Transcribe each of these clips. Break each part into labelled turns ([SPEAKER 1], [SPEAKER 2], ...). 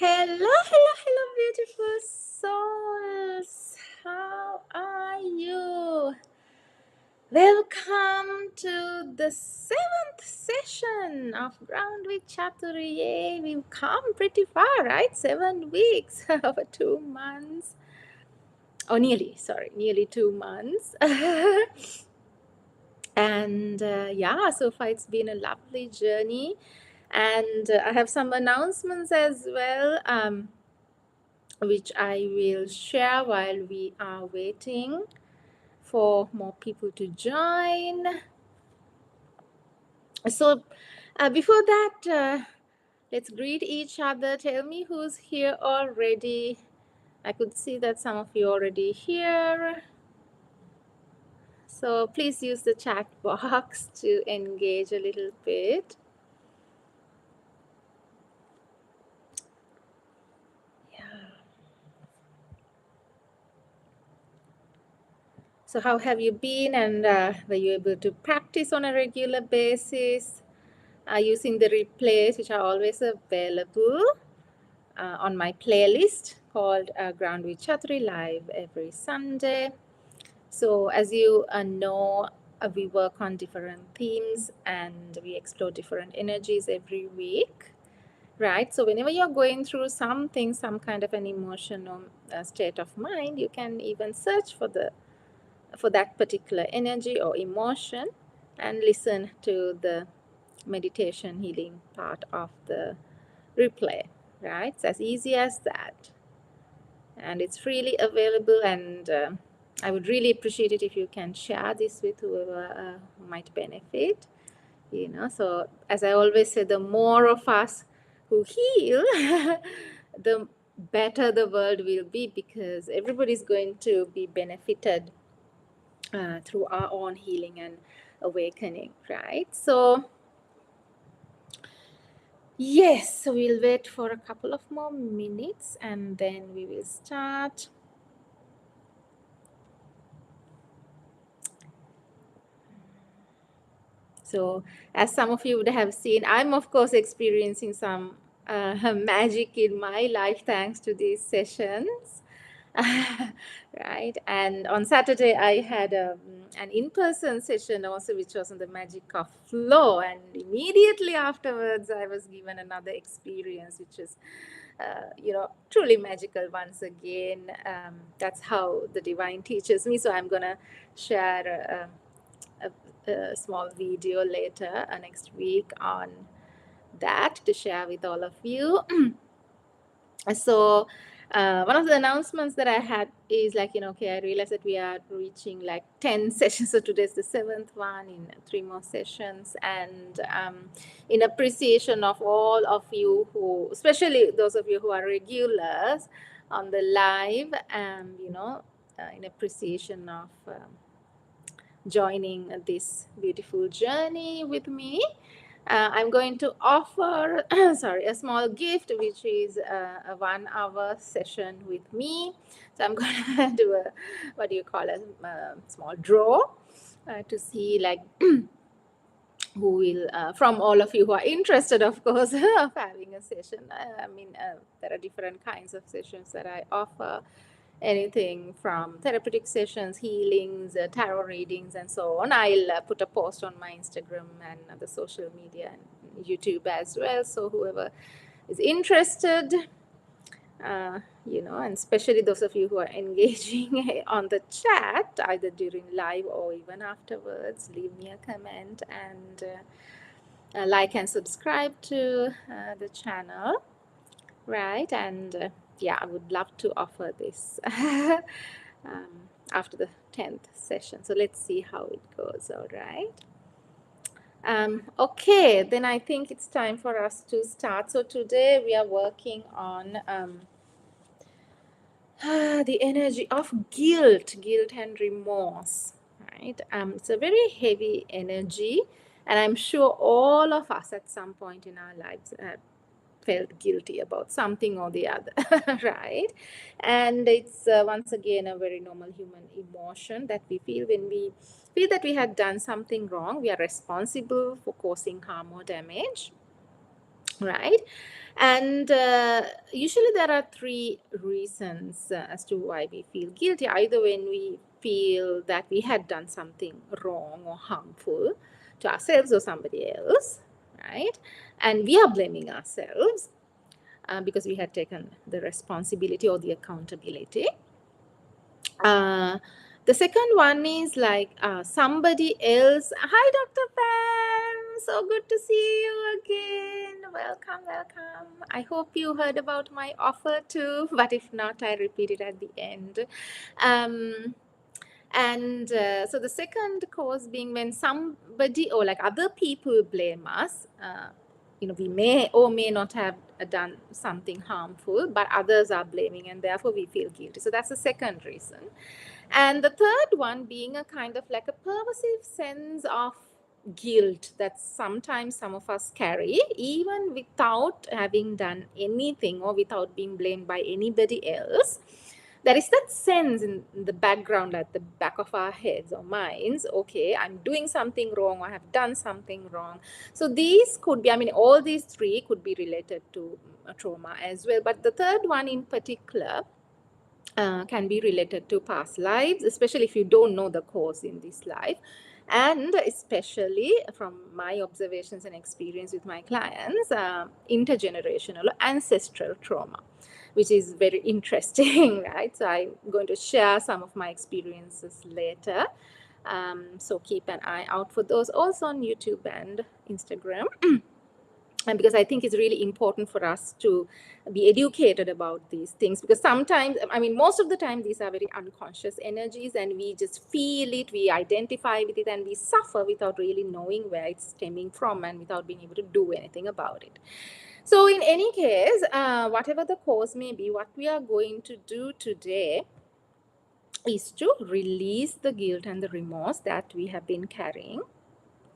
[SPEAKER 1] Hello, beautiful souls. How are you? Welcome to the 7th session of Ground with Chathuri. Yay, we've come pretty far, right? 7 weeks, over 2 months. Oh, nearly 2 months. And yeah, so far it's been a lovely journey. And I have some announcements as well. Which I will share while we are waiting for more people to join. So before that, let's greet each other. Tell me who's here already. I could see that some of you already here. So please use the chat box to engage a little bit. So how have you been, and were you able to practice on a regular basis using the replays, which are always available on my playlist called Ground with Chathuri Live every Sunday. So as you know, we work on different themes and we explore different energies every week, right? So whenever you're going through something, some kind of an emotional state of mind, you can even search for that particular energy or emotion and listen to the meditation healing part of the replay, right? It's as easy as that. And it's freely available, and I would really appreciate it if you can share this with whoever might benefit. So as I always say, the more of us who heal, the better the world will be, because everybody's going to be benefited through our own healing and awakening, right? So yes, so we'll wait for a couple of more minutes and then we will start. So as some of you would have seen, I'm of course experiencing some magic in my life thanks to these sessions. Right, and on Saturday I had an in-person session also, which was on the magic of flow, and immediately afterwards I was given another experience which is truly magical once again. That's how the divine teaches me. So I'm gonna share a small video later next week on that to share with all of you. So one of the announcements that I had is okay, I realized that we are reaching like 10 sessions. So today's the 7th one, in 3 more sessions. And in appreciation of all of you who, especially those of you who are regulars on the live, in appreciation of joining this beautiful journey with me, I'm going to offer a small gift, which is a 1-hour session with me. So I'm going to do a small draw to see who will, from all of you who are interested, of course, of having a session. There are different kinds of sessions that I offer. Anything from therapeutic sessions, healings, tarot readings, and so on. I'll put a post on my Instagram and the social media and YouTube as well. So whoever is interested, and especially those of you who are engaging on the chat, either during live or even afterwards, leave me a comment and like and subscribe to the channel, right? And yeah, I would love to offer this after the 10th session. So let's see how it goes, all right? Okay, then I think it's time for us to start. So today we are working on the energy of guilt and remorse, right? It's a very heavy energy, and I'm sure all of us at some point in our lives felt guilty about something or the other, right? And it's once again a very normal human emotion that we feel when we feel that we had done something wrong. We are responsible for causing harm or damage, right? And usually there are three reasons as to why we feel guilty. Either when we feel that we had done something wrong or harmful to ourselves or somebody else, right? And we are blaming ourselves because we had taken the responsibility or the accountability. Uh, the second one is like somebody else. Hi, Dr. Pam. So good to see you again. Welcome, welcome. I hope you heard about my offer too, but if not, I repeat it at the end. Um, and so the second cause being when somebody or like other people blame us. We may or may not have done something harmful, but others are blaming, and therefore we feel guilty. So that's the second reason. And the third one being a kind of like a pervasive sense of guilt that sometimes some of us carry, even without having done anything or without being blamed by anybody else. There is that sense in the background, at the back of our heads or minds, okay, I'm doing something wrong, or I have done something wrong. So these could be, all these three could be related to trauma as well. But the third one in particular can be related to past lives, especially if you don't know the cause in this life. And especially from my observations and experience with my clients, intergenerational ancestral trauma, which is very interesting, right? So I'm going to share some of my experiences later. So keep an eye out for those also on YouTube and Instagram. And because I think it's really important for us to be educated about these things, because sometimes, most of the time, these are very unconscious energies, and we just feel it, we identify with it, and we suffer without really knowing where it's stemming from and without being able to do anything about it. So in any case, whatever the cause may be, what we are going to do today is to release the guilt and the remorse that we have been carrying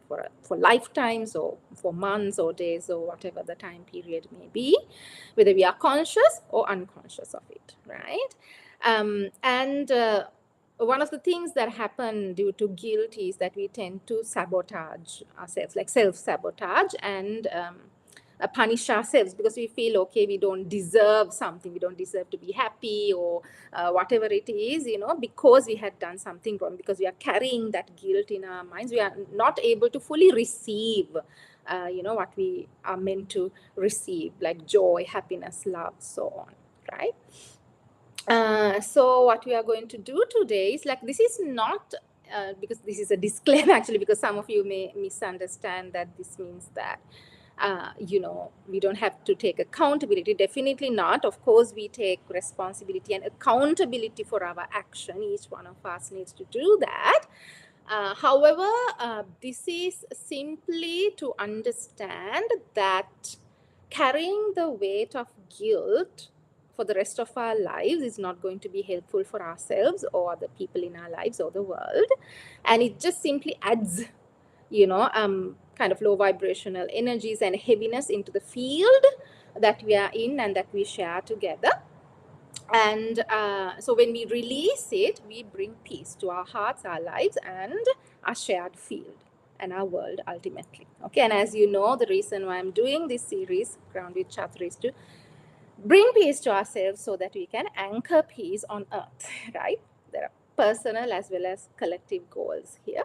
[SPEAKER 1] for lifetimes or for months or days or whatever the time period may be, whether we are conscious or unconscious of it, right? And one of the things that happen due to guilt is that we tend to sabotage ourselves, like self-sabotage, and punish ourselves because we feel, okay, we don't deserve something, we don't deserve to be happy, or whatever it is, because we had done something wrong, because we are carrying that guilt in our minds, we are not able to fully receive what we are meant to receive, like joy, happiness, love, so on, right? So what we are going to do today is, like, this is not because this is a disclaimer actually, because some of you may misunderstand that this means that we don't have to take accountability. Definitely not. Of course, we take responsibility and accountability for our action. Each one of us needs to do that. However, this is simply to understand that carrying the weight of guilt for the rest of our lives is not going to be helpful for ourselves or the people in our lives or the world. And it just simply adds kind of low vibrational energies and heaviness into the field that we are in and that we share together. And so when we release it, we bring peace to our hearts, our lives, and our shared field and our world ultimately. Okay, and as you know, the reason why I'm doing this series, Ground with Chathuri, is to bring peace to ourselves so that we can anchor peace on earth, right? There are personal as well as collective goals here.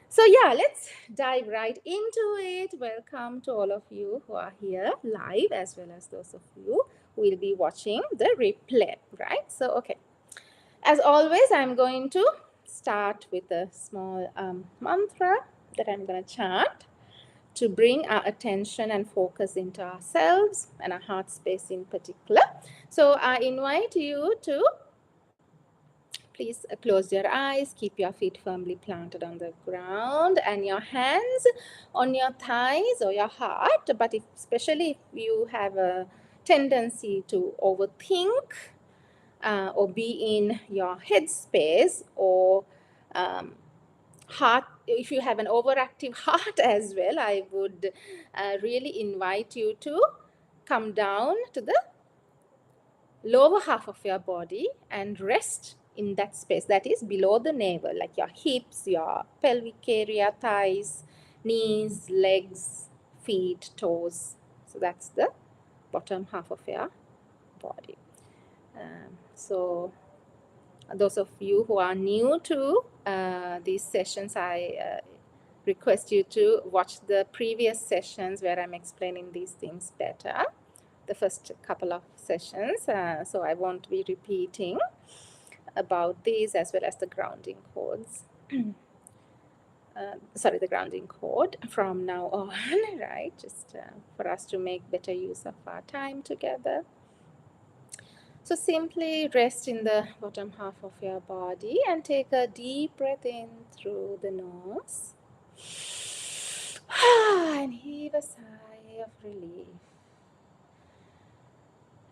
[SPEAKER 1] So yeah, let's dive right into it. Welcome to all of you who are here live, as well as those of you who will be watching the replay, right? So, okay. As always, I'm going to start with a small mantra that I'm going to chant to bring our attention and focus into ourselves and our heart space in particular. So I invite you to please close your eyes, keep your feet firmly planted on the ground and your hands on your thighs or your heart. But especially if you have a tendency to overthink or be in your head space, or heart, if you have an overactive heart as well, I would really invite you to come down to the lower half of your body and rest in that space that is below the navel, like your hips, your pelvic area, thighs, knees, legs, feet, toes, So that's the bottom half of your body. So those of you who are new to these sessions, I request you to watch the previous sessions where I'm explaining these things better, the first couple of sessions. So I won't be repeating about these, as well as the grounding codes. The grounding code from now on, right? Just for us to make better use of our time together. So simply rest in the bottom half of your body and take a deep breath in through the nose. And heave a sigh of relief.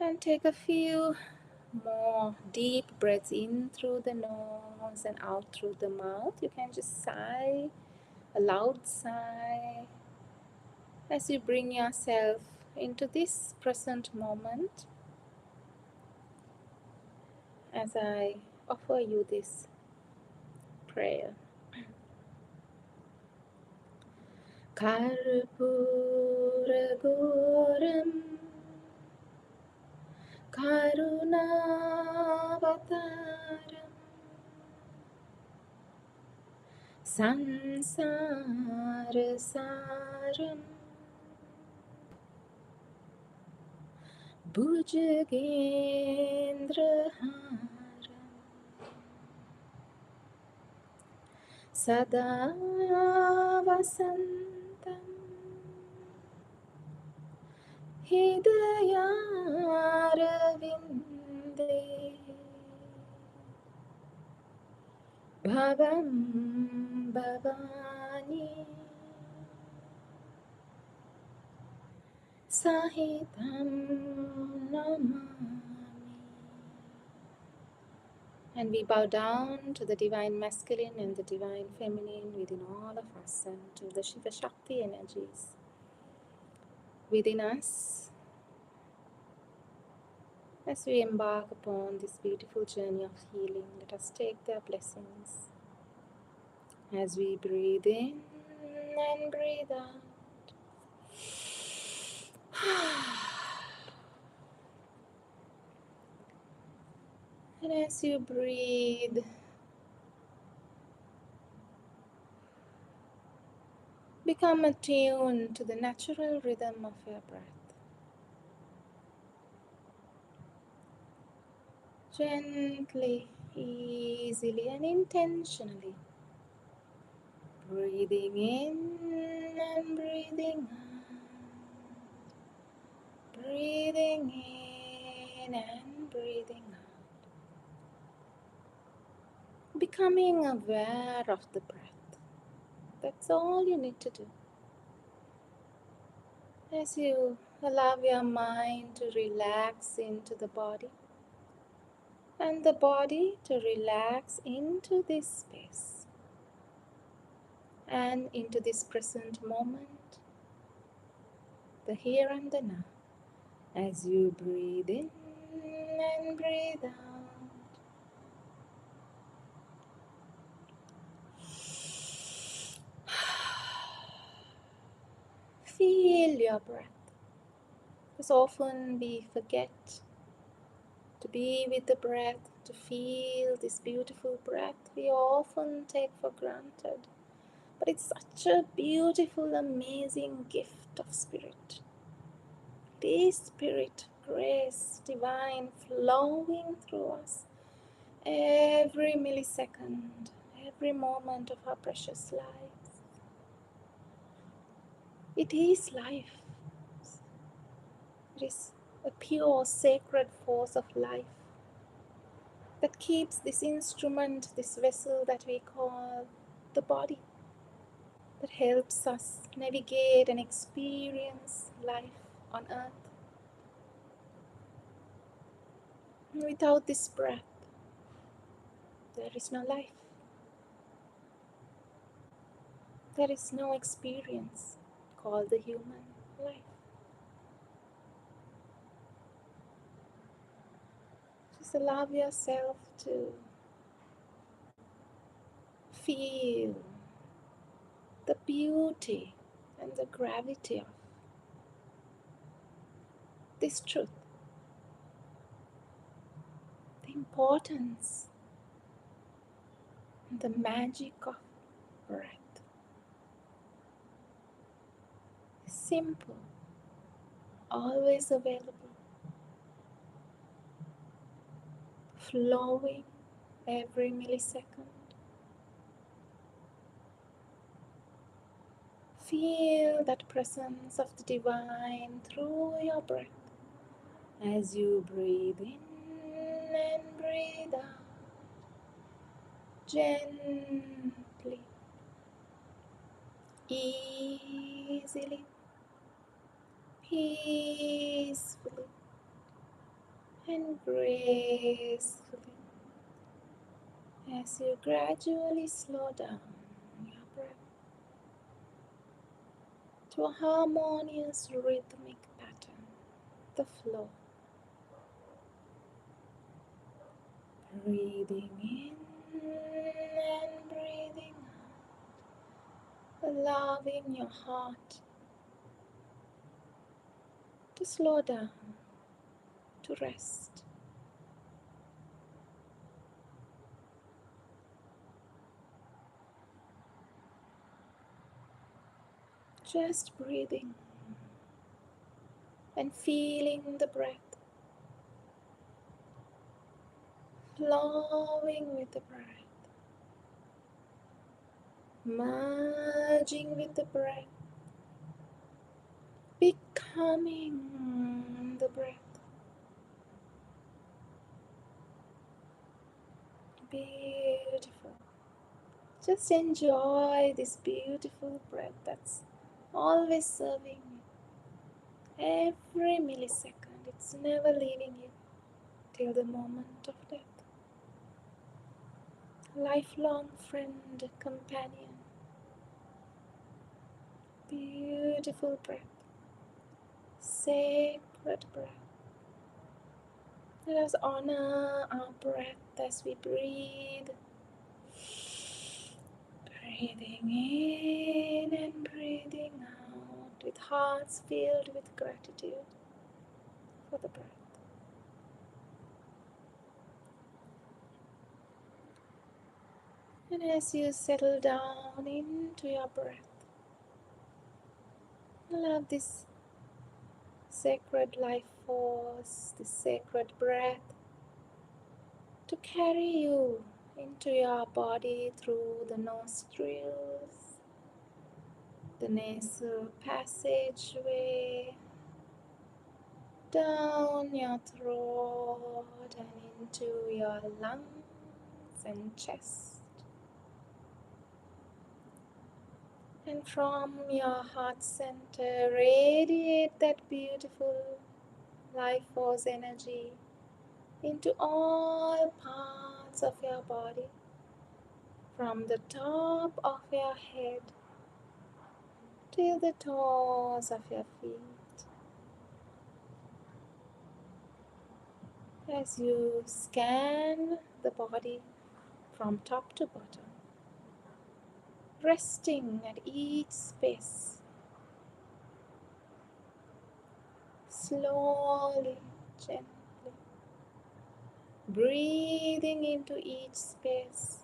[SPEAKER 1] And take a few more deep breaths in through the nose and out through the mouth. You can just sigh, a loud sigh, as you bring yourself into this present moment, as I offer you this prayer. Karpuragoram Karunavataram Sansarasaram Bhujagendraharam Sada Vasantam Hidayaravinda Bhavam Bhavani Sahitam Namami. And we bow down to the divine masculine and the divine feminine within all of us, and to the Shiva Shakti energies within us as we embark upon this beautiful journey of healing. Let us take their blessings as we breathe in and breathe out. And as you breathe, become attuned to the natural rhythm of your breath. Gently, easily, and intentionally breathing in and breathing out, breathing in and breathing out, becoming aware of the breath. That's all you need to do. As you allow your mind to relax into the body, and the body to relax into this space and into this present moment, the here and the now, as you breathe in and breathe out. Feel your breath. Because often we forget to be with the breath, to feel this beautiful breath. We often take for granted. But it's such a beautiful, amazing gift of spirit. This spirit, grace, divine, flowing through us every millisecond, every moment of our precious lives. It is life. It is a pure, sacred force of life that keeps this instrument, this vessel that we call the body, that helps us navigate and experience life on earth. Without this breath, there is no life. There is no experience called the human life. Just allow yourself to feel the beauty and the gravity of this truth, the importance, the magic of breath. Simple, always available, flowing every millisecond. Feel that presence of the divine through your breath as you breathe in and breathe out gently, easily, peacefully, and gracefully as you gradually slow down your breath to a harmonious rhythmic pattern, the flow. Breathing in and breathing out, allowing your heart to slow down, to rest. Just breathing and feeling the breath, flowing with the breath, merging with the breath, becoming the breath. Beautiful. Just enjoy this beautiful breath that's always serving you. Every millisecond, it's never leaving you till the moment of death. Lifelong friend, companion, beautiful breath, sacred breath. Let us honor our breath as we breathe. Breathing in and breathing out with hearts filled with gratitude for the breath. And as you settle down into your breath, allow this sacred life force, this sacred breath to carry you into your body through the nostrils, the nasal passageway, down your throat and into your lungs and chest. And from your heart center, radiate that beautiful life force energy into all parts of your body, from the top of your head till the toes of your feet. As you scan the body from top to bottom, resting at each space, slowly, gently, breathing into each space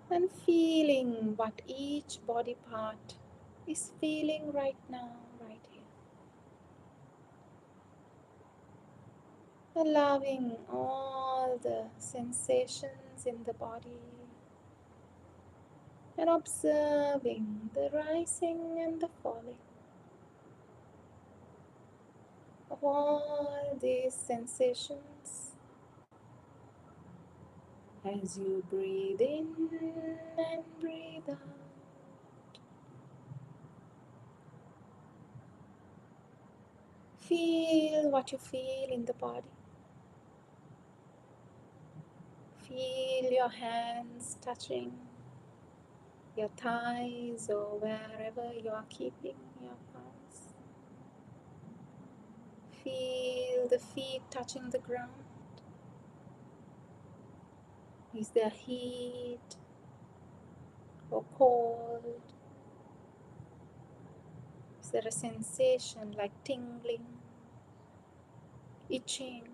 [SPEAKER 1] and feeling what each body part is feeling right now, right here. Allowing all the sensations in the body and observing the rising and the falling of all these sensations as you breathe in and breathe out. Feel what you feel in the body. Feel your hands touching your thighs or wherever you are keeping your palms. Feel the feet touching the ground. Is there heat or cold? Is Is there a sensation like tingling, itching,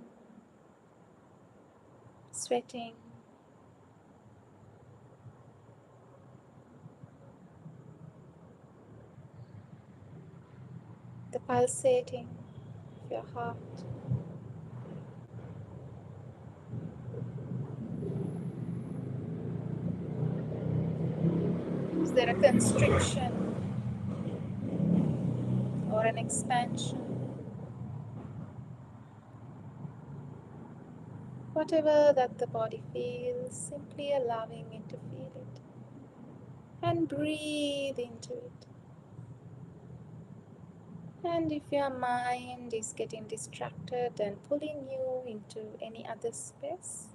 [SPEAKER 1] sweating? The pulsating of your heart? Is there a constriction or an expansion? Whatever that the body feels, simply allowing it to feel it. And breathe into it. And if your mind is getting distracted and pulling you into any other space,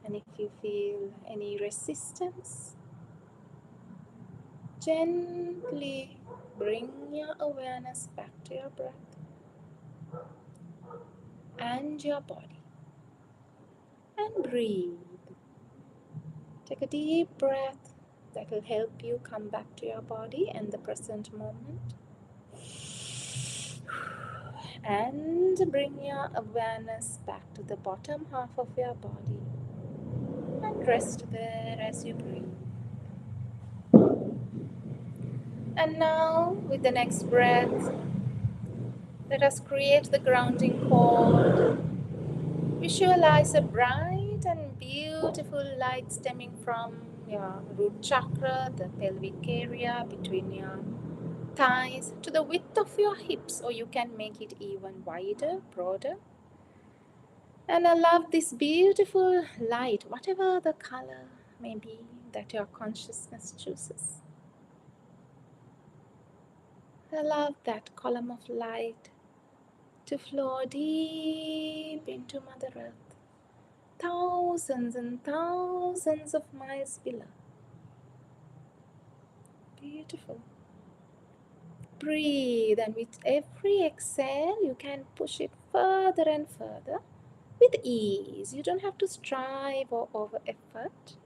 [SPEAKER 1] and if you feel any resistance, gently bring your awareness back to your breath and your body. And breathe. Take a deep breath that will help you come back to your body and the present moment. And bring your awareness back to the bottom half of your body and rest there as you breathe. And now, with the next breath, let us create the grounding cord. Visualize a bright and beautiful light stemming from your root chakra, the pelvic area between your thighs, to the width of your hips, or you can make it even wider, broader. And allow this beautiful light, whatever the color may be that your consciousness chooses. Allow that column of light to flow deep into Mother Earth, thousands and thousands of miles below. Beautiful. Breathe, and with every exhale, you can push it further and further with ease. You don't have to strive or over effort.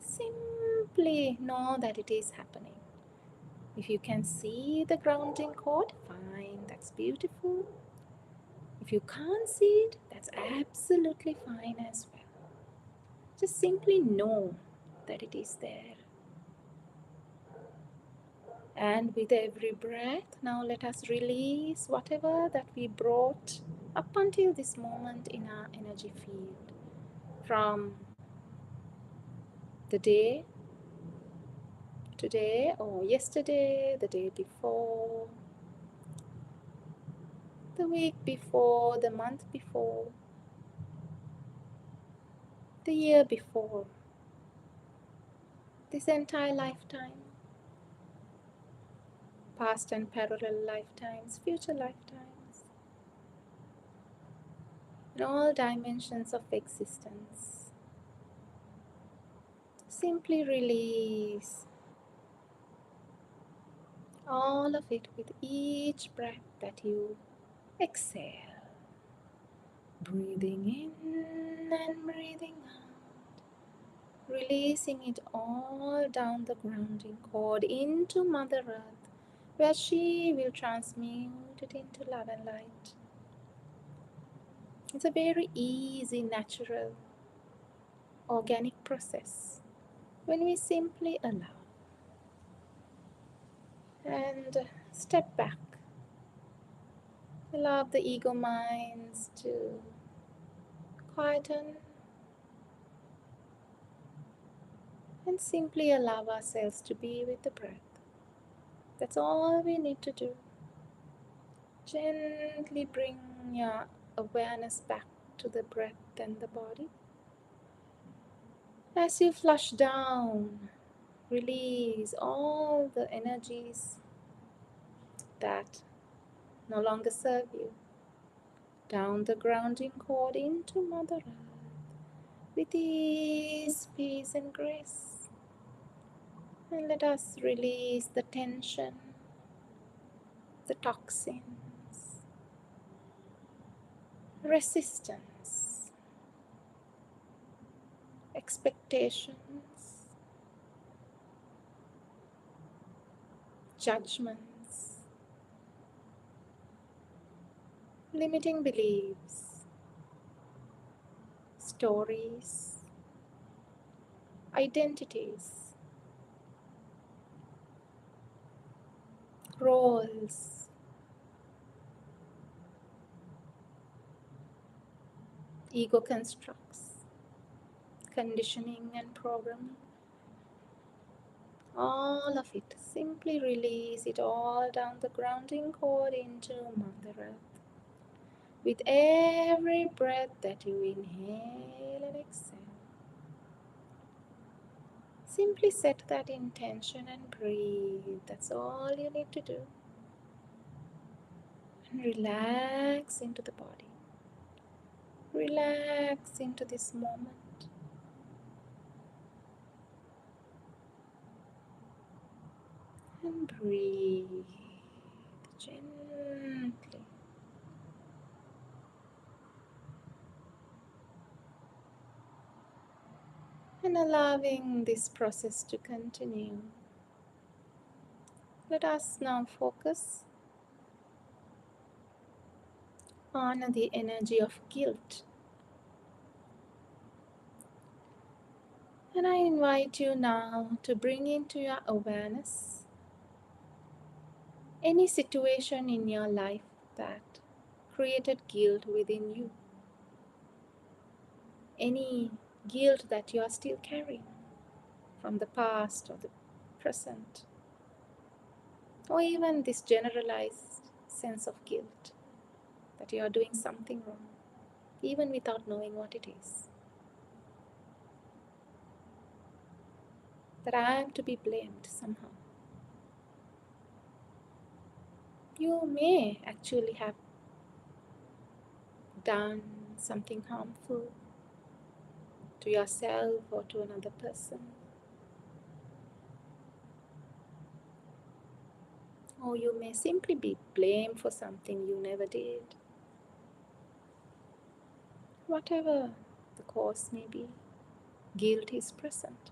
[SPEAKER 1] Simply know that it is happening. If you can see the grounding cord, fine, that's beautiful. If you can't see it, that's absolutely fine as well. Just simply know that it is there. And with every breath, now let us release whatever that we brought up until this moment in our energy field. From the day, today, or yesterday, the day before, the week before, the month before, the year before, this entire lifetime, past and parallel lifetimes, future lifetimes, in all dimensions of existence. Simply release all of it with each breath that you exhale. Breathing in and breathing out. Releasing it all down the grounding cord into Mother Earth, where she will transmute it into love and light. It's a very easy, natural, organic process when we simply allow and step back. Allow the ego minds to quieten and simply allow ourselves to be with the breath. That's all we need to do. Gently bring your awareness back to the breath and the body. As you flush down, release all the energies that no longer serve you. Down the grounding cord into Mother Earth with ease, peace, and grace. And let us release the tension, the toxins, resistance, expectations, judgments, limiting beliefs, stories, identities, roles, ego constructs, conditioning and programming. All of it. Simply release it all down the grounding cord into Mother Earth. With every breath that you inhale and exhale, simply set that intention and breathe. That's all you need to do. And relax into the body. Relax into this moment. And breathe gently. And allowing this process to continue. Let us now focus on the energy of guilt. And I invite you now to bring into your awareness any situation in your life that created guilt within you. Any guilt that you are still carrying from the past or the present, or even this generalized sense of guilt that you are doing something wrong, even without knowing what it is. That I am to be blamed somehow. You may actually have done something harmful to yourself or to another person. Or you may simply be blamed for something you never did. Whatever the cause may be, guilt is present.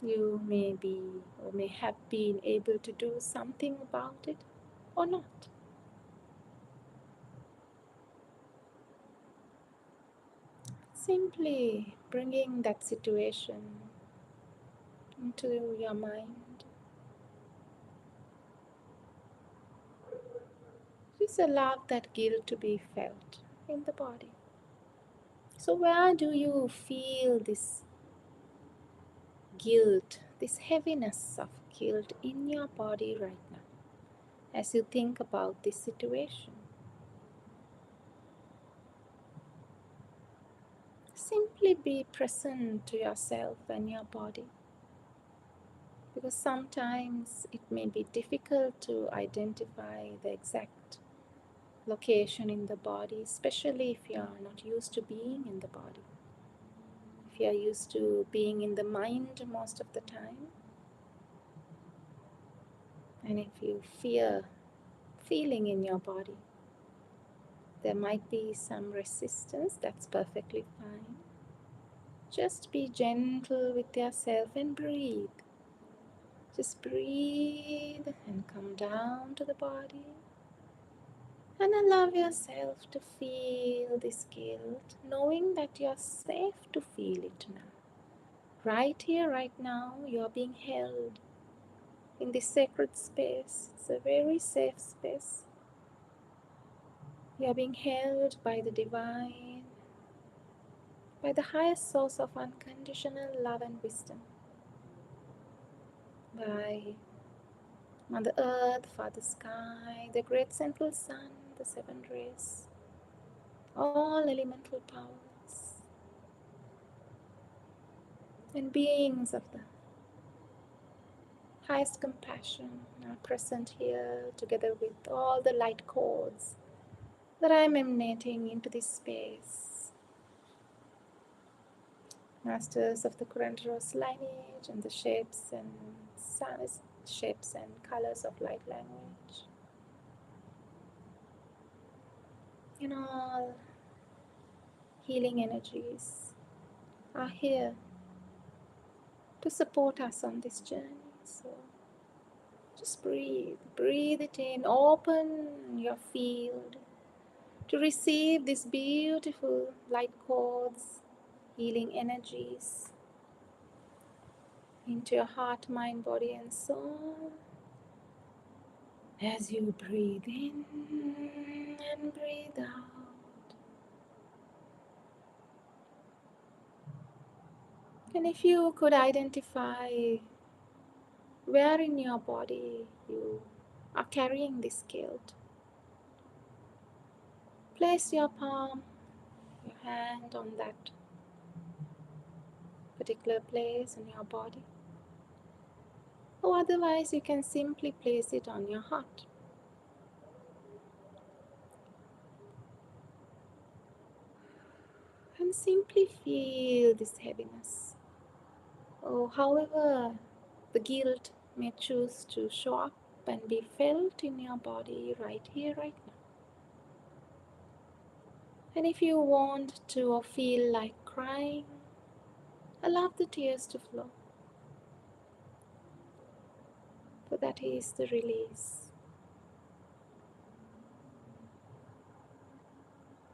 [SPEAKER 1] You may be or may have been able to do something about it or not. Simply bringing that situation into your mind. Just allow that guilt to be felt in the body. So where do you feel this guilt, this heaviness of guilt in your body right now as you think about this situation? Simply be present to yourself and your body, because sometimes it may be difficult to identify the exact location in the body, especially if you are not used to being in the body. If you are used to being in the mind most of the time, and if you fear feeling in your body, there might be some resistance. That's perfectly fine. Just be gentle with yourself and breathe. Just breathe and come down to the body and allow yourself to feel this guilt, knowing that you're safe to feel it now. Right here, right now, you're being held in this sacred space. It's a very safe space. You're being held by the divine, by the highest source of unconditional love and wisdom, by Mother Earth, Father Sky, the great central sun, the seven rays, all elemental powers, and beings of the highest compassion are present here together with all the light cords that I am emanating into this space. Masters of the current rose lineage and the shapes and shapes and colors of light language. And all healing energies are here to support us on this journey. So just breathe, breathe it in, open your field to receive these beautiful light chords, healing energies into your heart, mind, body, and soul. As you breathe in and breathe out. And if you could identify where in your body you are carrying this guilt, place your palm, your hand on that particular place in your body. Or otherwise, you can simply place it on your heart. And simply feel this heaviness. Or however the guilt may choose to show up and be felt in your body right here, right now. And if you want to or feel like crying, allow the tears to flow. For that is the release.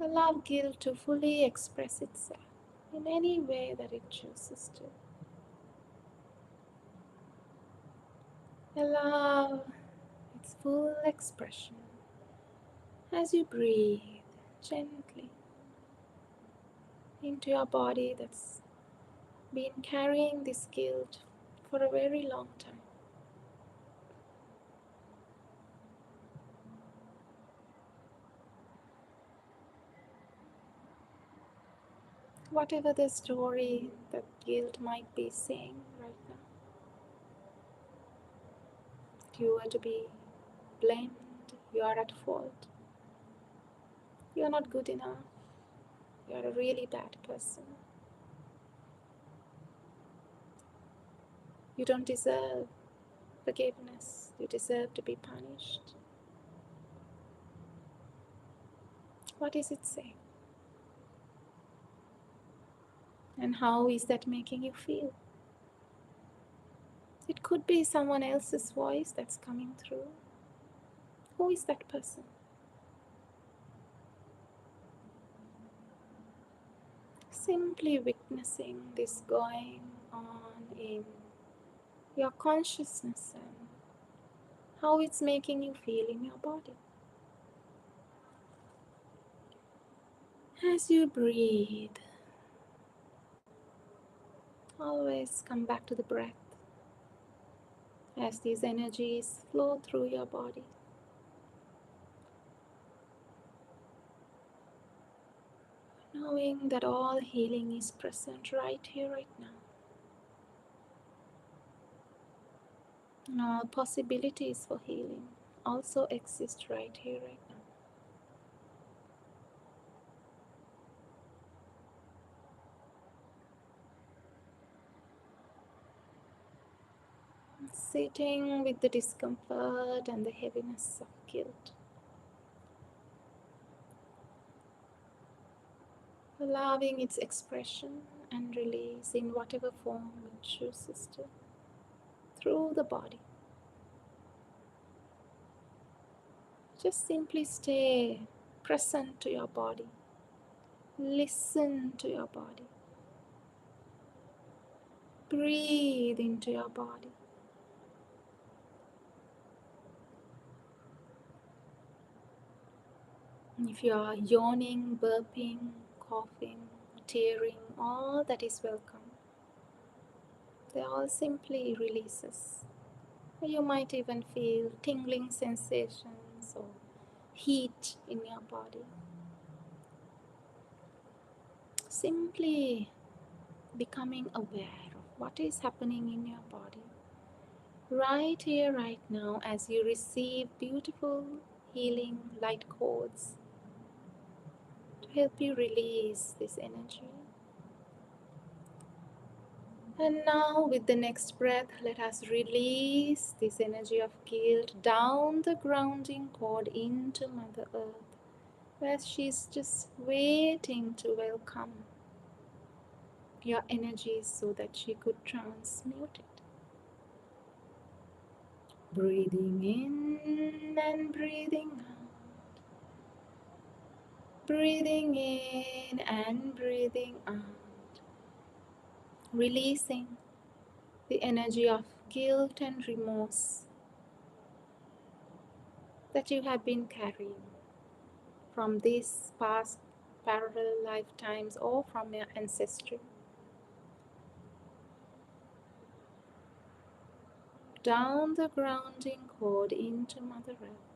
[SPEAKER 1] Allow guilt to fully express itself in any way that it chooses to. Allow its full expression as you breathe gently into your body that's been carrying this guilt for a very long time. Whatever the story that guilt might be saying right now, if you were to be blamed, you are at fault, you are not good enough, you are a really bad person, you don't deserve forgiveness, you deserve to be punished. What is it saying? And how is that making you feel? It could be someone else's voice that's coming through. Who is that person? Simply witnessing this going on in your consciousness and how it's making you feel in your body. As you breathe, always come back to the breath as these energies flow through your body. Knowing that all healing is present right here, right now. And all possibilities for healing also exist right here, right now. Sitting with the discomfort and the heaviness of guilt. Allowing its expression and release in whatever form it chooses to, through the body. Just simply stay present to your body. Listen to your body. Breathe into your body. If you are yawning, burping, coughing, tearing, all that is welcome. They are all simply releases. You might even feel tingling sensations or heat in your body. Simply becoming aware of what is happening in your body. Right here, right now, as you receive beautiful healing light chords to help you release this energy. And now, with the next breath, let us release this energy of guilt down the grounding cord into Mother Earth, where she's just waiting to welcome your energies so that she could transmute it. Breathing in and breathing out. Breathing in and breathing out. Releasing the energy of guilt and remorse that you have been carrying from these past parallel lifetimes or from your ancestry. Down the grounding cord into Mother Earth.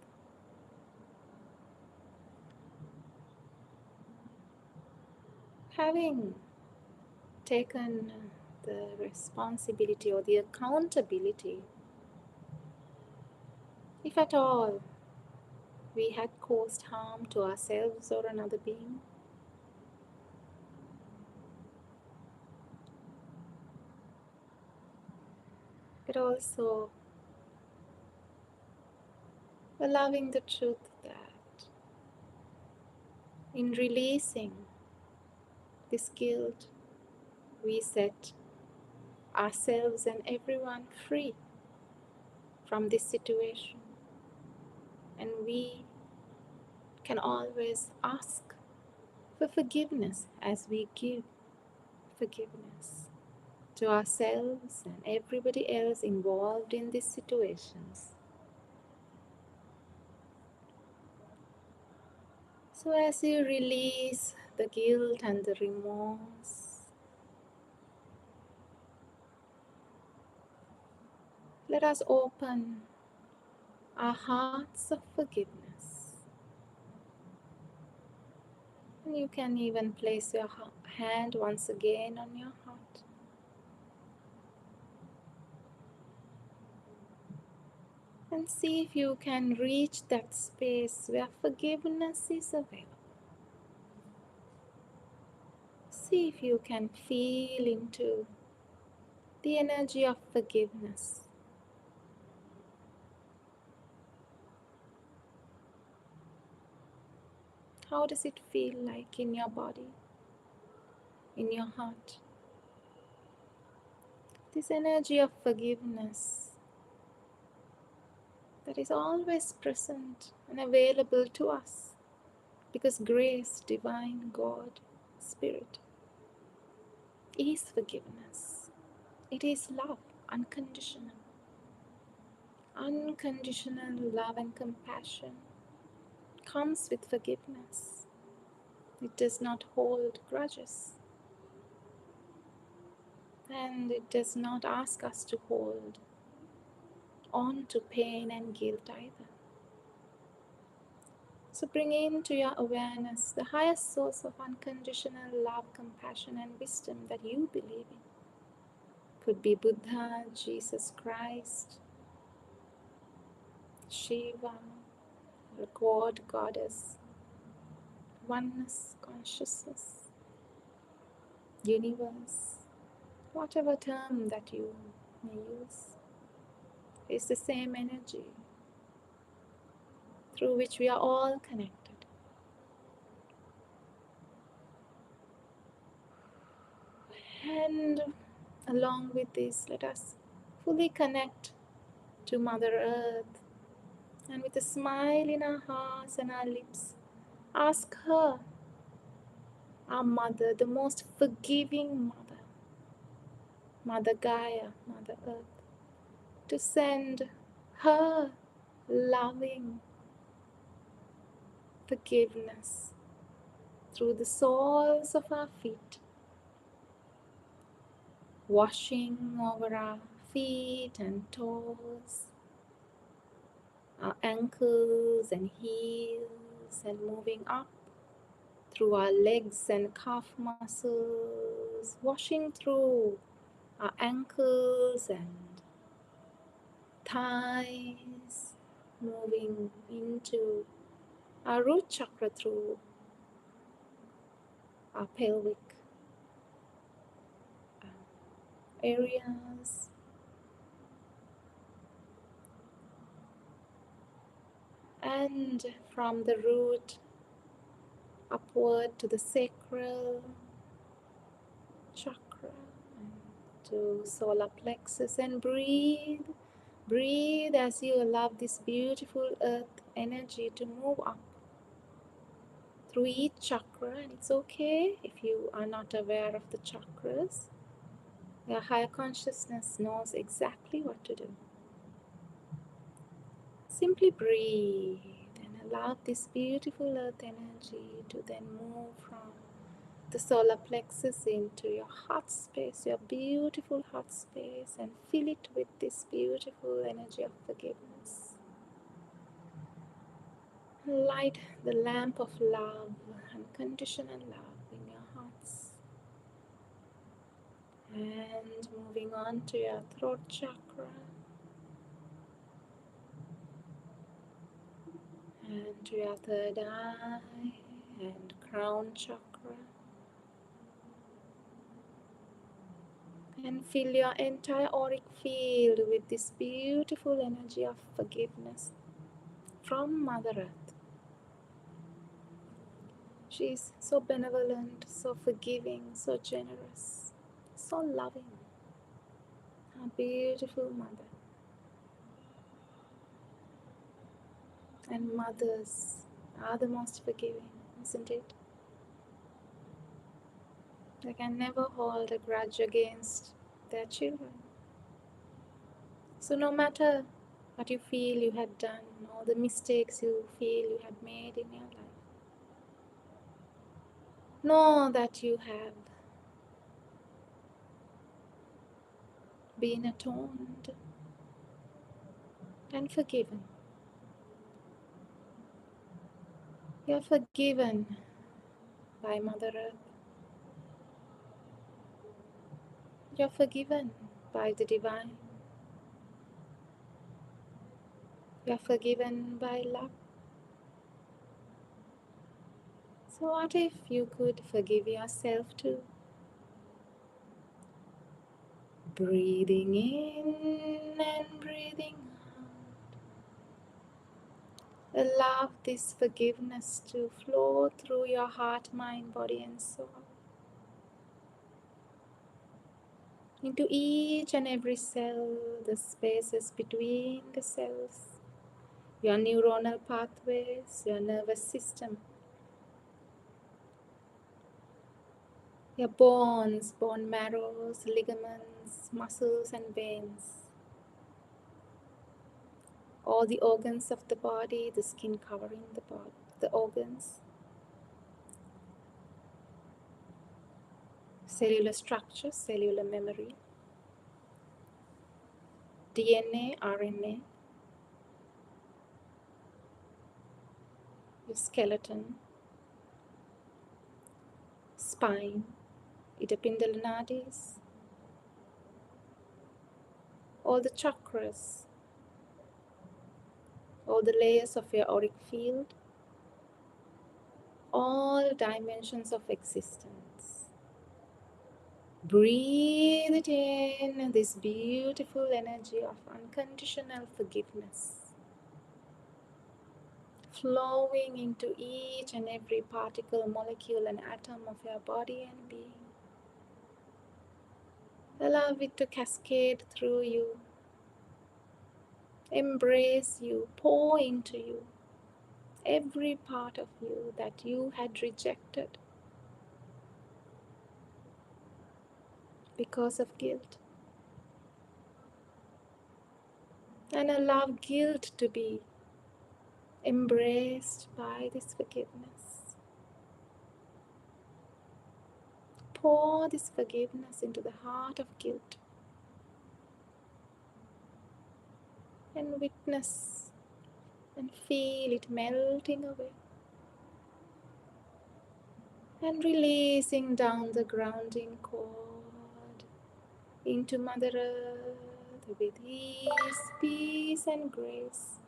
[SPEAKER 1] Having taken the responsibility or the accountability, if at all we had caused harm to ourselves or another being, but also allowing the truth that in releasing this guilt, we set ourselves and everyone free from this situation, and we can always ask for forgiveness as we give forgiveness to ourselves and everybody else involved in these situations. So as you release the guilt and the remorse, let us open our hearts of forgiveness. And you can even place your hand once again on your heart. And see if you can reach that space where forgiveness is available. See if you can feel into the energy of forgiveness. How does it feel like in your body, in your heart? This energy of forgiveness that is always present and available to us because grace, divine God, Spirit is forgiveness. It is love, unconditional. Unconditional love and compassion comes with forgiveness. It does not hold grudges, and it does not ask us to hold on to pain and guilt either. So bring into your awareness the highest source of unconditional love, compassion, and wisdom that you believe in. Could be Buddha, Jesus Christ, Shiva, the God, Goddess, oneness, consciousness, universe, whatever term that you may use, is the same energy through which we are all connected. And along with this, let us fully connect to Mother Earth, and with a smile in our hearts and our lips, ask her, our Mother, the most forgiving Mother, Mother Gaia, Mother Earth, to send her loving forgiveness through the soles of our feet, washing over our feet and toes, our ankles and heels, and moving up through our legs and calf muscles, washing through our ankles and thighs, moving into our root chakra through our pelvic areas, and from the root upward to the sacral chakra and to solar plexus, and breathe Breathe as you allow this beautiful earth energy to move up through each chakra, and it's okay if you are not aware of the chakras. Your higher consciousness knows exactly what to do. Simply breathe and allow this beautiful earth energy to then move from the solar plexus into your heart space, your beautiful heart space, and fill it with this beautiful energy of forgiveness. Light the lamp of love, unconditional love in your hearts. And moving on to your throat chakra and to your third eye and crown chakra. And fill your entire auric field with this beautiful energy of forgiveness from Mother Earth. She is so benevolent, so forgiving, so generous, so loving. Our beautiful mother. And mothers are the most forgiving, isn't it? They can never hold a grudge against their children. So no matter what you feel you had done, or the mistakes you feel you had made in your life, know that you have been atoned and forgiven. You're forgiven by Mother Earth. You're forgiven by the Divine. You're forgiven by love. So what if you could forgive yourself too? Breathing in and breathing out. Allow this forgiveness to flow through your heart, mind, body, and soul. Into each and every cell, the spaces between the cells, your neuronal pathways, your nervous system, your bones, bone marrows, ligaments, muscles, and veins. All the organs of the body, the skin covering the body, the organs, cellular structure, cellular memory, DNA, RNA, your skeleton, spine, Idapindala nadis, all the chakras, all the layers of your auric field, all dimensions of existence. Breathe it in, this beautiful energy of unconditional forgiveness, flowing into each and every particle, molecule, and atom of your body and being. Allow it to cascade through you, embrace you, pour into you, every part of you that you had rejected because of guilt. And allow guilt to be embraced by this forgiveness. Pour this forgiveness into the heart of guilt and witness and feel it melting away and releasing down the grounding cord into Mother Earth with ease, peace, and grace.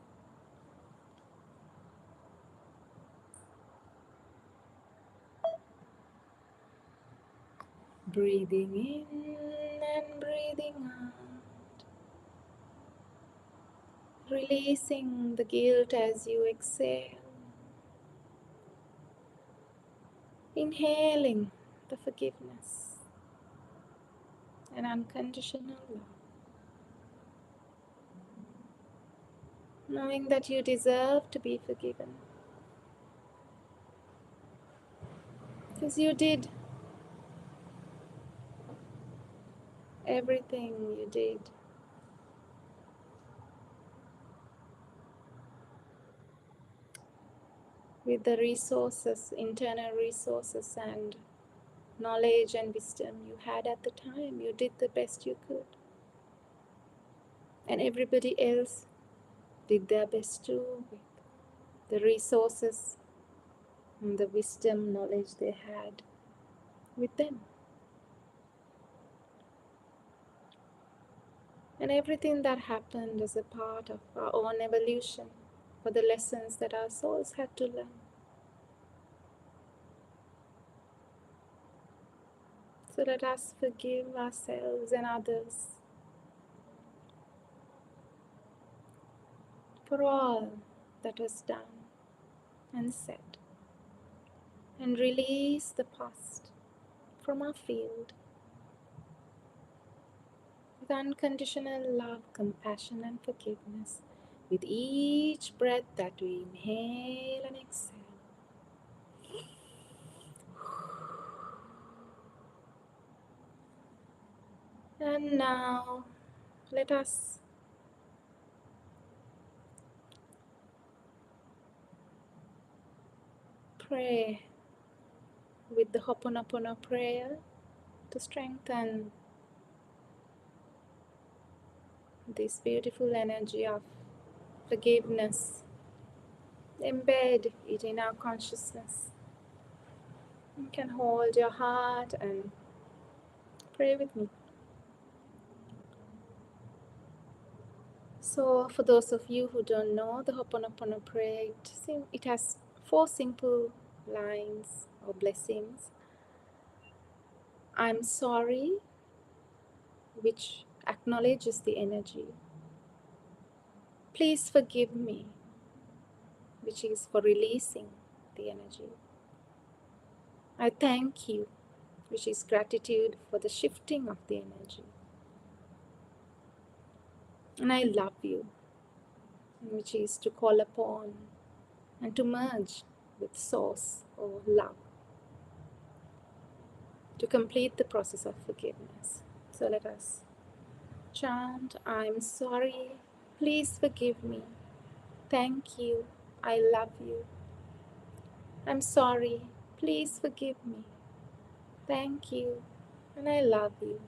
[SPEAKER 1] Breathing in and breathing out. Releasing the guilt as you exhale. Inhaling the forgiveness and unconditional love. knowing that you deserve to be forgiven. Because you did everything you did. With the resources, internal resources and knowledge and wisdom you had at the time, you did the best you could. And everybody else did their best too, with the resources and the wisdom, knowledge they had with them. And everything that happened is a part of our own evolution, for the lessons that our souls had to learn. So let us forgive ourselves and others for all that was done and said, and release the past from our field with unconditional love, compassion, and forgiveness with each breath that we inhale and exhale. And now let us pray with the Ho'oponopono prayer to strengthen this beautiful energy of forgiveness. Embed it in our consciousness. You can hold your heart and pray with me. So, for those of you who don't know the Ho'oponopono prayer, it has 4 simple lines or blessings. I'm sorry, which acknowledges the energy. Please forgive me, which is for releasing the energy. I thank you, which is gratitude for the shifting of the energy. And I love you, which is to call upon and to merge with source or love to complete the process of forgiveness. So let us chant, I'm sorry, please forgive me. Thank you, I love you. I'm sorry, please forgive me. Thank you, and I love you.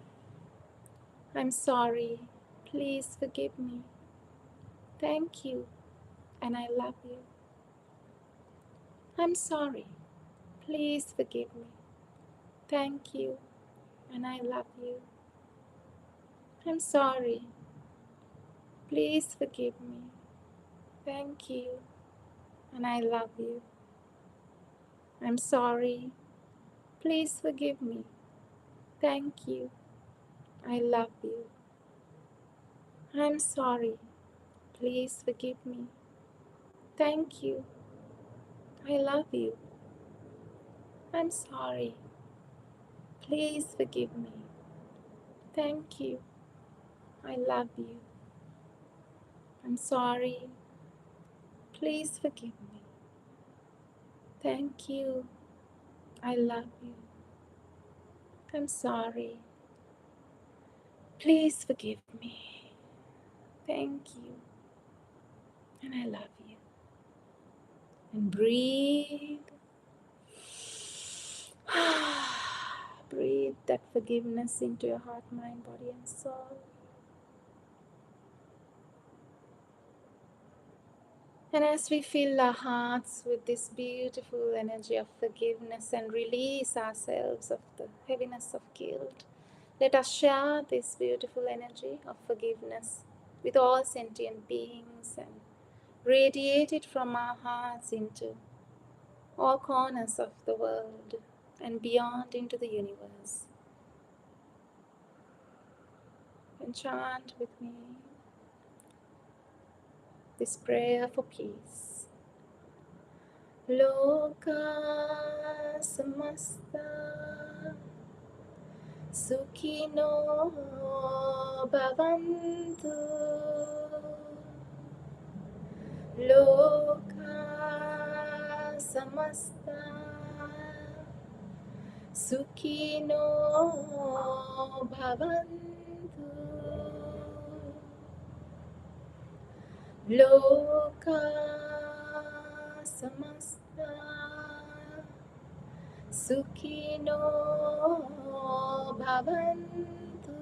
[SPEAKER 1] I'm sorry, please forgive me. Thank you, and I love you. I'm sorry, please forgive me. Thank you, and I love you. I'm sorry, please forgive me. Thank you, and I love you. I'm sorry, please forgive me. Thank you, I love you. I'm sorry, please forgive me. Thank you, I love you. I'm sorry, please forgive me. Thank you, I love you. I'm sorry, please forgive me. Thank you, I love you. I'm sorry, please forgive me. Thank you, and I love you. And breathe. Breathe that forgiveness into your heart, mind, body, and soul. And as we fill our hearts with this beautiful energy of forgiveness and release ourselves of the heaviness of guilt, let us share this beautiful energy of forgiveness with all sentient beings and radiate it from our hearts into all corners of the world and beyond into the universe. And chant with me this prayer for peace. Loka samasta Sukhino bhavantu Loka samasta Sukhino bhavantu. Loka samasta Sukhino bhavantu.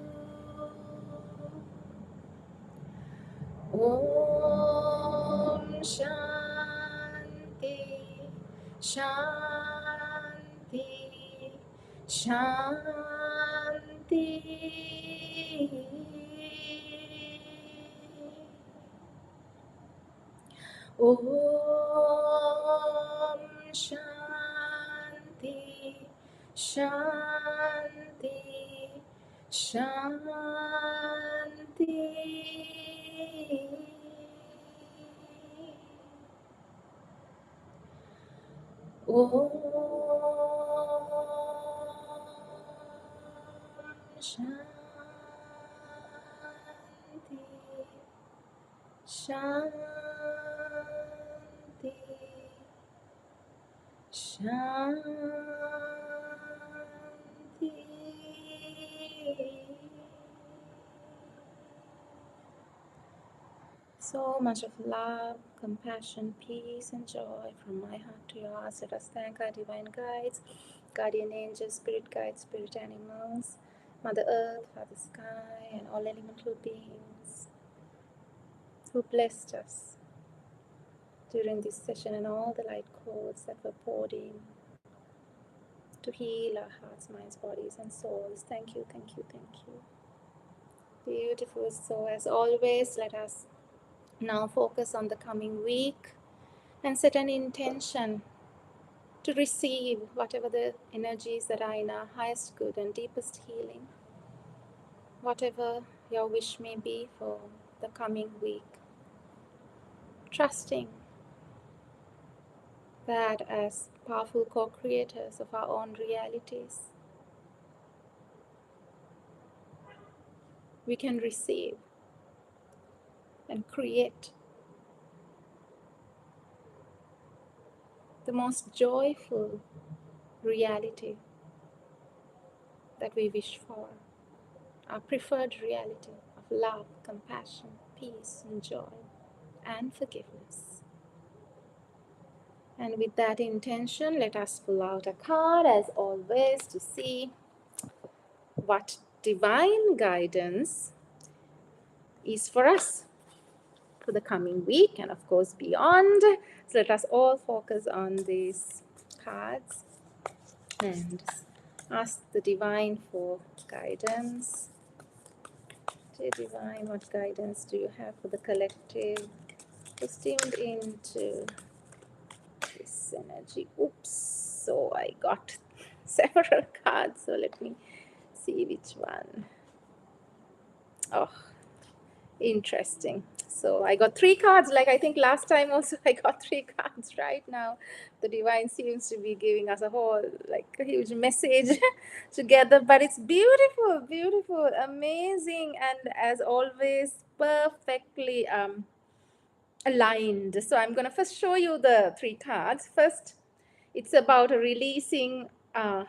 [SPEAKER 1] Om Shanti Shanti Shanti. Om Shanti Shanti Shanti. Om Shanti Shanti Shanti. So much of love, compassion, peace, and joy from my heart to yours. Let us thank our divine guides, guardian angels, spirit guides, spirit animals, Mother Earth, Father Sky, and all elemental beings who blessed us during this session, and all the light codes that were poured in to heal our hearts, minds, bodies, and souls. Thank you, thank you, thank you. Beautiful. So, as always, let us now focus on the coming week and set an intention to receive whatever the energies that are in our highest good and deepest healing, whatever your wish may be for the coming week. Trusting that as powerful co-creators of our own realities, we can receive and create the most joyful reality that we wish for, our preferred reality of love, compassion, peace, and joy, and forgiveness. And with that intention, let us pull out a card as always to see what divine guidance is for us for the coming week and of course beyond. So let us all focus on these cards and ask the divine for guidance. Dear divine, what guidance do you have for the collective who's tuned into this energy? Oops, so I got several cards, so let me see which one. Oh, interesting. So I got 3 cards, like I think last time also I got 3 cards. Right now the divine seems to be giving us a whole, like a huge message together, but it's beautiful, beautiful, amazing, and as always perfectly aligned. So I'm going to first show you the 3 cards. First, it's about releasing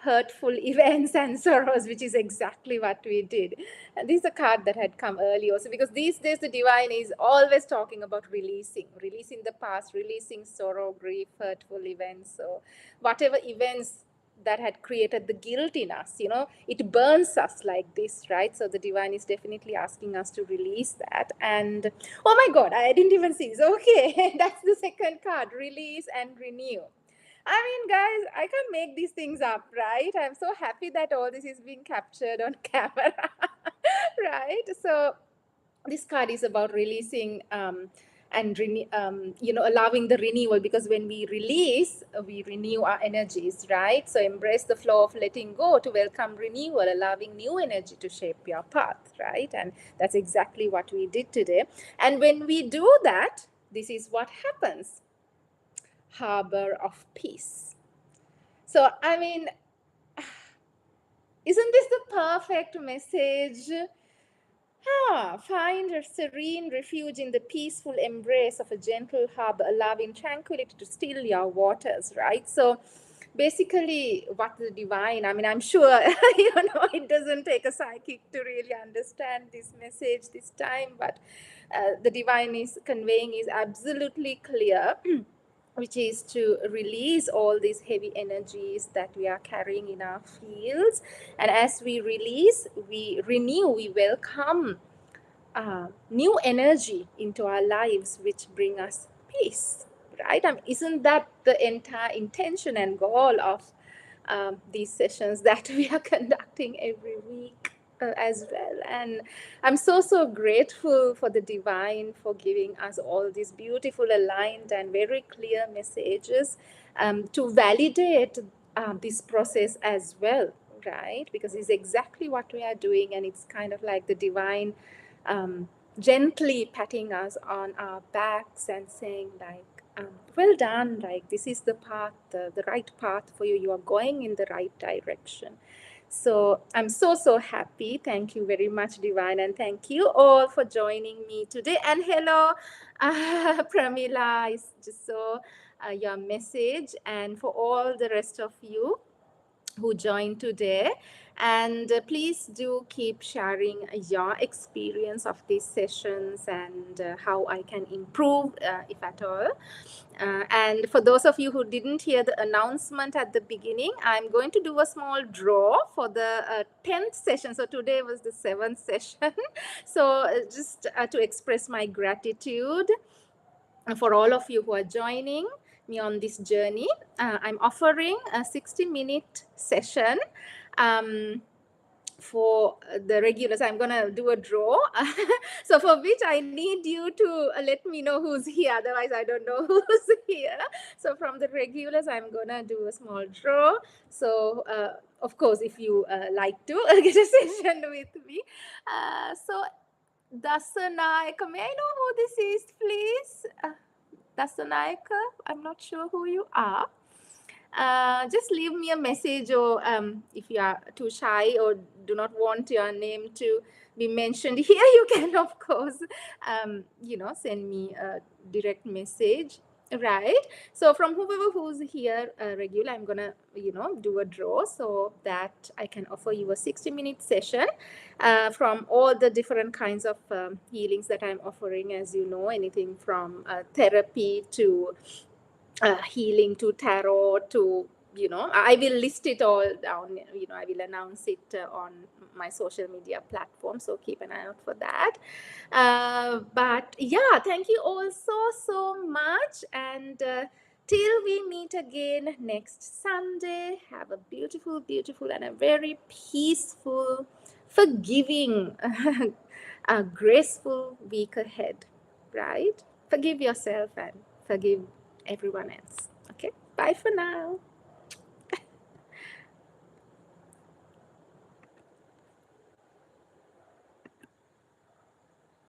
[SPEAKER 1] hurtful events and sorrows, which is exactly what we did. And this is a card that had come early also, because these days the divine is always talking about releasing the past, releasing sorrow, grief, hurtful events. So whatever events that had created the guilt in us, it burns us like this, right? So the divine is definitely asking us to release that. And oh my God, I didn't even see this. Okay, that's the second card, release and renew. I mean, guys, I can't make these things up, right? I'm so happy that all this is being captured on camera, right? So this card is about releasing and allowing the renewal, because when we release, we renew our energies, right? So embrace the flow of letting go to welcome renewal, allowing new energy to shape your path, right? And that's exactly what we did today. And when we do that, this is what happens. Harbor of peace. So, I mean, isn't this the perfect message? find a serene refuge in the peaceful embrace of a gentle hub, allowing tranquility to still your waters, right? So basically, what the divine, I mean, I'm sure, it doesn't take a psychic to really understand this message this time, but the divine is conveying is absolutely clear. Which is to release all these heavy energies that we are carrying in our fields. And as we release, we renew, we welcome new energy into our lives, which bring us peace, right? Isn't that the entire intention and goal of these sessions that we are conducting every week as well? And I'm so grateful for the divine for giving us all these beautiful, aligned, and very clear messages to validate this process as well, right? Because it's exactly what we are doing, and it's kind of like the divine gently patting us on our backs and saying like, well done, like this is the path, the right path for you. You are going in the right direction. So I'm so happy. Thank you very much, Divine, and thank you all for joining me today. And hello, Pramila, is just so your message, and for all the rest of you who joined today. And please do keep sharing your experience of these sessions and how I can improve, if at all. And for those of you who didn't hear the announcement at the beginning, I'm going to do a small draw for the 10th session. So today was the 7th session. So just to express my gratitude for all of you who are joining me on this journey. I'm offering a 60-minute session for the regulars. I'm going to do a draw. So for which I need you to let me know who's here. Otherwise, I don't know who's here. So from the regulars, I'm going to do a small draw. So of course, if you like to get a session with me. So Dasanayaka, may I know who this is, please? Dasanayaka, I'm not sure who you are. Just leave me a message, or if you are too shy or do not want your name to be mentioned here, you can, of course, send me a direct message, right? So from whoever who's here regular, I'm gonna, do a draw so that I can offer you a 60-minute session from all the different kinds of healings that I'm offering, as you know, anything from therapy to healing to tarot to, I will list it all down, I will announce it on my social media platform, so keep an eye out for that. But yeah, thank you all so much, and till we meet again next Sunday, have a beautiful and a very peaceful, forgiving, graceful week ahead, right? Forgive yourself and forgive everyone else. Okay, bye for now.